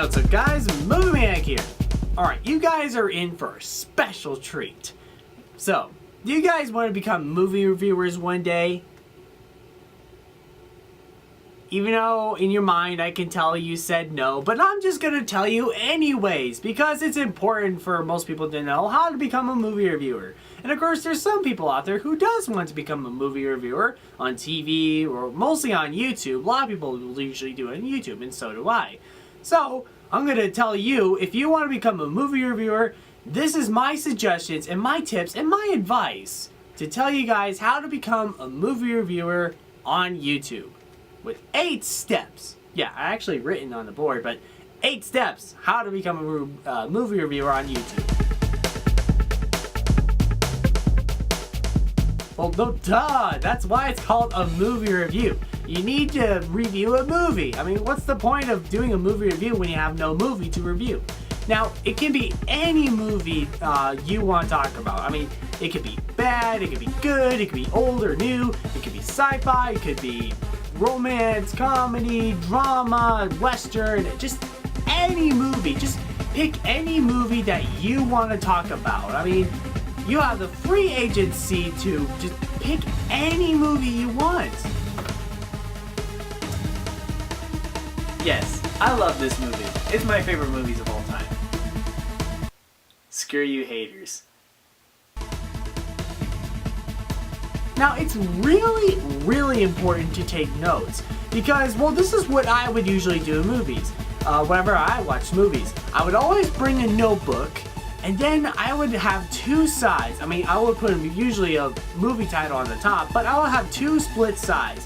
Hey, what's up guys? Movie Maniac here. Alright, you guys are in for a special treat. So, do you guys want to become movie reviewers one day? Even though in your mind I can tell you said no, but I'm just going to tell you anyways, because it's important for most people to know how to become a movie reviewer. And of course there's some people out there who does want to become a movie reviewer on TV or mostly on YouTube. A lot of people will usually do it on YouTube, and so do I. So, I'm going to tell you, if you want to become a movie reviewer, this is my suggestions and my tips and my advice to tell you guys how to become a movie reviewer on YouTube. With 8 steps. Yeah, I actually written on the board, but 8 steps how to become a movie reviewer on YouTube. Well, no, duh! That's why it's called a movie review. You need to review a movie. I mean, what's the point of doing a movie review when you have no movie to review? Now, it can be any movie you want to talk about. I mean, it could be bad, it could be good, it could be old or new, it could be sci-fi, it could be romance, comedy, drama, western, just any movie. Just pick any movie that you want to talk about. I mean, you have the free agency to just pick any movie you want. Yes, I love this movie. It's my favorite movies of all time. Screw you haters. Now, it's really important to take notes because, well, this is what I would usually do in movies. Whenever I watch movies, I would always bring a notebook, and then I would have 2 sides. I mean, I would put usually a movie title on the top, but I would have 2 split sides.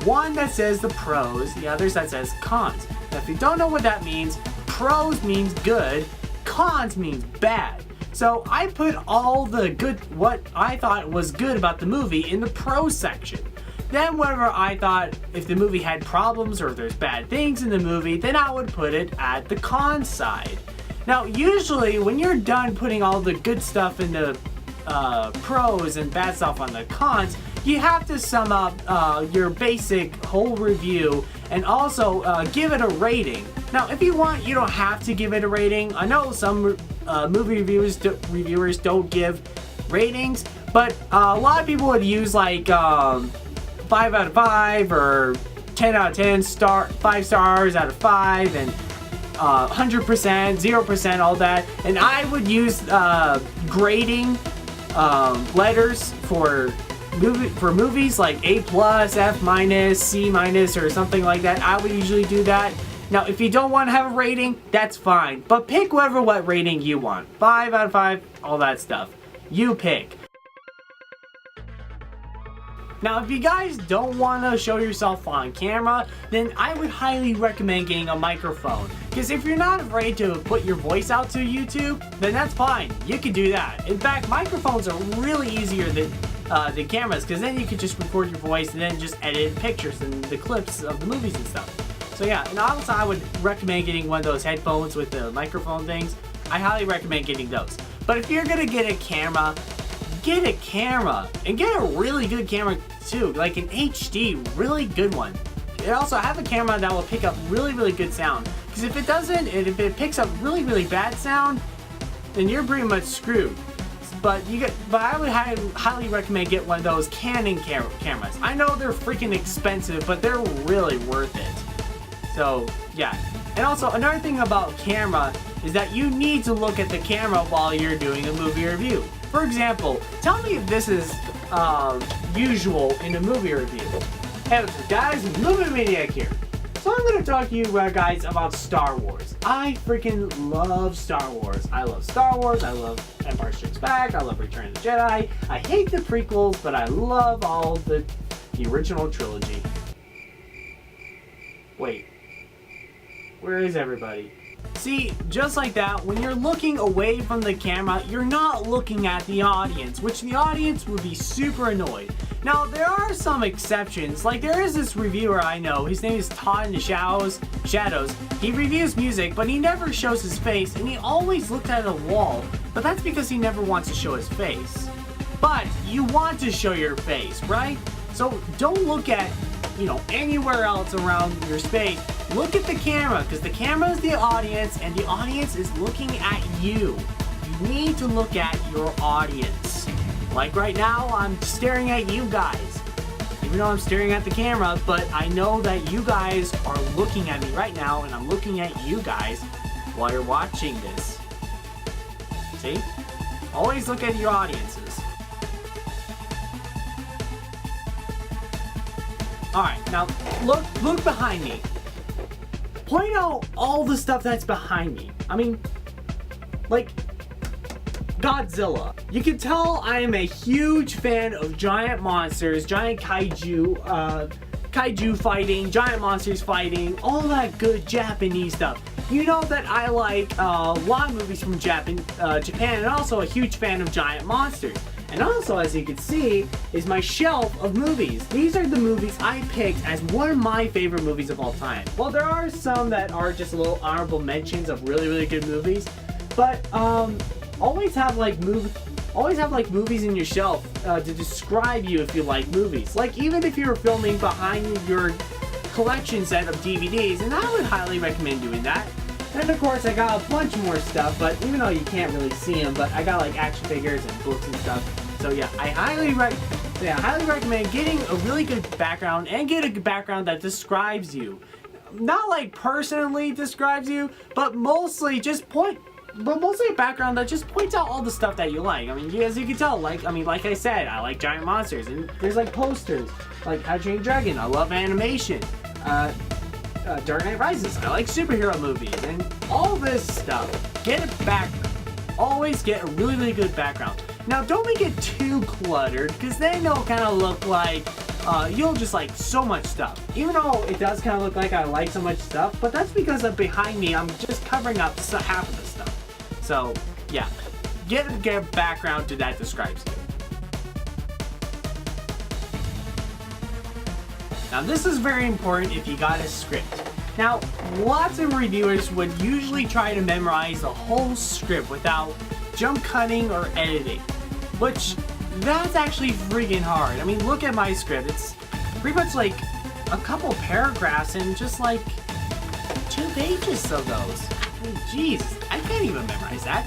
One that says the pros, the other that says cons. Now, if you don't know what that means, pros means good, cons means bad. So I put all the good, what I thought was good about the movie in the pros section. Then whatever I thought, if the movie had problems or if there's bad things in the movie, then I would put it at the cons side. Now usually when you're done putting all the good stuff in the pros and bad stuff on the cons, you have to sum up your basic whole review and also give it a rating. Now if you want, you don't have to give it a rating. I know some movie reviewers don't give ratings, but a lot of people would use like 5 out of 5 or 10 out of 10, 5 stars out of 5, and 100%, 0%, all that. And I would use grading letters for movies like A+, F-, C-, or something like that. I would usually do that. Now, if you don't want to have a rating, that's fine. But pick what rating you want. 5 out of 5, all that stuff. You pick. Now, if you guys don't want to show yourself on camera, then I would highly recommend getting a microphone. Because if you're not afraid to put your voice out to YouTube, then that's fine. You can do that. In fact, microphones are really easier than cameras, because then you can just record your voice and then just edit pictures and the clips of the movies and stuff. So yeah, and also I would recommend getting one of those headphones with the microphone things. I highly recommend getting those. But if you're gonna get a camera, and get a really good camera too, like an HD, really good one. And also have a camera that will pick up really good sound. Because if it doesn't, and if it picks up really bad sound, then you're pretty much screwed. But I would highly recommend get one of those Canon cameras. I know they're freaking expensive, but they're really worth it. So yeah, and also another thing about camera is that you need to look at the camera while you're doing a movie review. For example, tell me if this is usual in a movie review. Hey, what's up guys, Movie Maniac here. So I'm going to talk to you guys about Star Wars. I freaking love Star Wars. I love Star Wars, I love Empire Strikes Back, I love Return of the Jedi. I hate the prequels, but I love all the original trilogy. Wait. Where is everybody? See, just like that, when you're looking away from the camera, you're not looking at the audience, which the audience would be super annoyed. Now, there are some exceptions. Like, there is this reviewer I know, his name is Todd in the Shadows. He reviews music, but he never shows his face, and he always looks at a wall. But that's because he never wants to show his face. But you want to show your face, right? So don't look at, anywhere else around your space. Look at the camera, because the camera is the audience, and the audience is looking at you. You need to look at your audience. Like right now, I'm staring at you guys. Even though I'm staring at the camera, but I know that you guys are looking at me right now, and I'm looking at you guys while you're watching this. See? Always look at your audiences. Alright, now look behind me. Point out all the stuff that's behind me. I mean, like Godzilla. You can tell I am a huge fan of giant monsters, giant kaiju, kaiju fighting, giant monsters fighting, all that good Japanese stuff. You know that I like a lot of movies from Japan, and also a huge fan of giant monsters. And also, as you can see, is my shelf of movies. These are the movies I picked as one of my favorite movies of all time. Well, there are some that are just little honorable mentions of really, really good movies, but always have like movies in your shelf to describe you if you like movies. Like even if you're filming behind your collection set of DVDs, and I would highly recommend doing that. And of course I got a bunch more stuff, but even though you can't really see them, but I got like action figures and books and stuff. So yeah, I highly recommend getting a really good background, and get a background that describes you. Not like personally describes you, but mostly a background that just points out all the stuff that you like. I mean, as you can tell, like I said, I like giant monsters, and there's like posters, like How to Train Your Dragon. I love animation. Dark Knight Rises. I like superhero movies, and all this stuff. Get a background. Always get a really, really good background. Now, don't make it too cluttered, because then it'll kind of look like you'll just like so much stuff. Even though it does kind of look like I like so much stuff, but that's because of behind me, I'm just covering up half of the stuff. So, yeah. Get a background to that describes you. Now this is very important if you got a script. Now, lots of reviewers would usually try to memorize the whole script without jump cutting or editing, which that's actually freaking hard. I mean, look at my script. It's pretty much like a couple paragraphs and just like 2 pages of those. I mean, jeez, I can't even memorize that.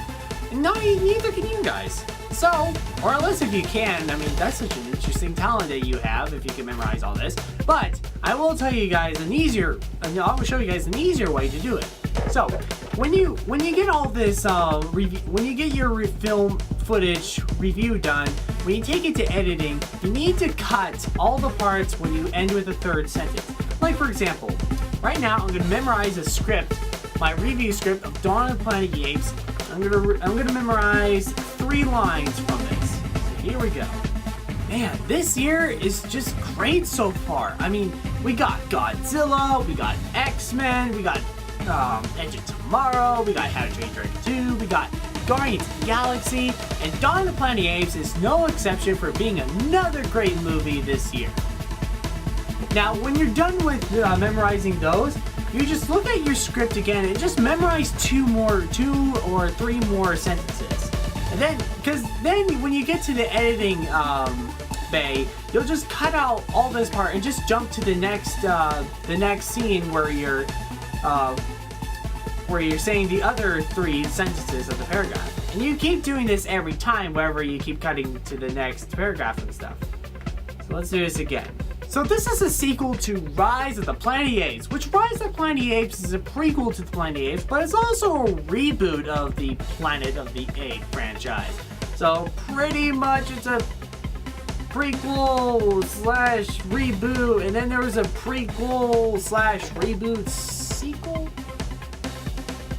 And neither can you guys. So, or unless if you can, I mean, that's such an interesting talent that you have if you can memorize all this. But I will tell you guys I will show you guys an easier way to do it. So, when you get all this when you get your film footage review done, when you take it to editing, you need to cut all the parts when you end with a third sentence. Like for example, right now I'm gonna memorize a script, my review script of Dawn of the Planet of the Apes. I'm gonna memorize 3 lines from this. So here we go. Man, this year is just great so far. I mean, we got Godzilla, we got X-Men, we got Edge of Tomorrow, we got How to Train Your Dragon 2, we got Guardians of the Galaxy, and Dawn of the Planet of the Apes is no exception for being another great movie this year. Now, when you're done with memorizing those, you just look at your script again and just memorize 2 or 3 more sentences. And then, because then when you get to the editing bay, you'll just cut out all this part and just jump to the next scene where you're saying the other 3 sentences of the paragraph. And you keep doing this every time wherever you keep cutting to the next paragraph and stuff. So let's do this again. So this is a sequel to Rise of the Planet of the Apes, which Rise of the Planet of the Apes is a prequel to the Planet of the Apes, but it's also a reboot of the Planet of the Apes franchise. So pretty much it's a prequel slash reboot, and then there was a prequel slash reboot sequel?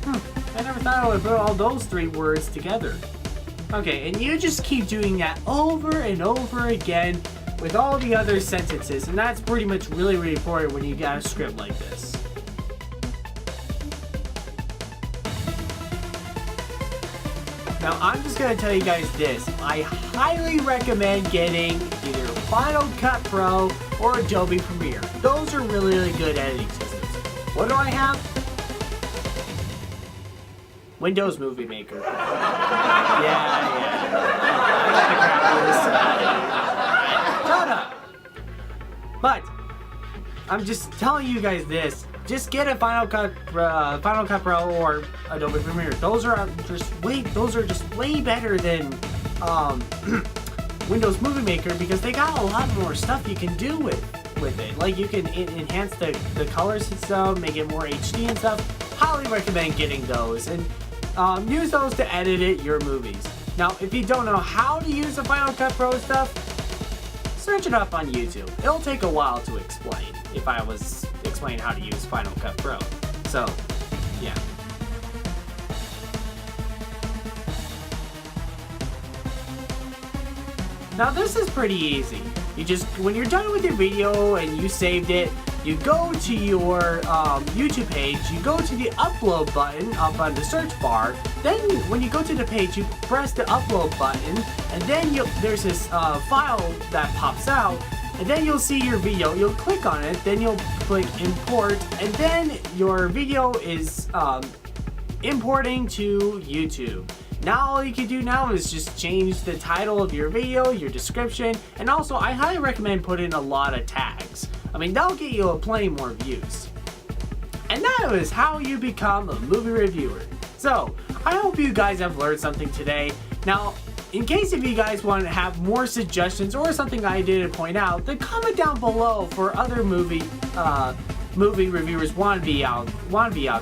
I never thought I would put all those 3 words together. Okay, and you just keep doing that over and over again with all the other sentences, and that's pretty much really, really important when you got a script like this. Now, I'm just going to tell you guys this. I highly recommend getting either Final Cut Pro or Adobe Premiere. Those are really, really good editing systems. What do I have? Windows Movie Maker. Yeah. Shut up! But, I'm just telling you guys this. just get a Final Cut Pro or Adobe Premiere. Those are just way better than Windows Movie Maker, because they got a lot more stuff you can do with it. Like you can enhance the color system, make it more HD and stuff. Highly recommend getting those and use those to edit your movies. Now, if you don't know how to use the Final Cut Pro stuff, search it up on YouTube. It'll take a while to explain if I was explaining how to use Final Cut Pro. So, yeah. Now this is pretty easy. You just, when you're done with your video and you saved it, you go to your YouTube page, you go to the upload button up on the search bar. Then when you go to the page, you press the upload button, and then there's this file that pops out, and then you'll see your video. You'll click on it, then you'll click import, and then your video is importing to YouTube. Now all you can do now is just change the title of your video, your description, and also I highly recommend putting a lot of tags. I mean, that'll get you plenty more views. And that is how you become a movie reviewer. So, I hope you guys have learned something today. Now, in case if you guys want to have more suggestions or something I didn't point out, then comment down below for other movie reviewers want to be out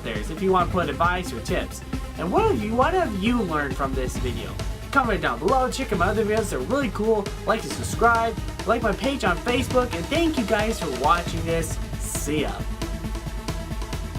there. So if you want to put advice or tips. And what have you learned from this video? Comment down below, check out my other videos, they're really cool. Like and subscribe, like my page on Facebook, and thank you guys for watching this. See ya.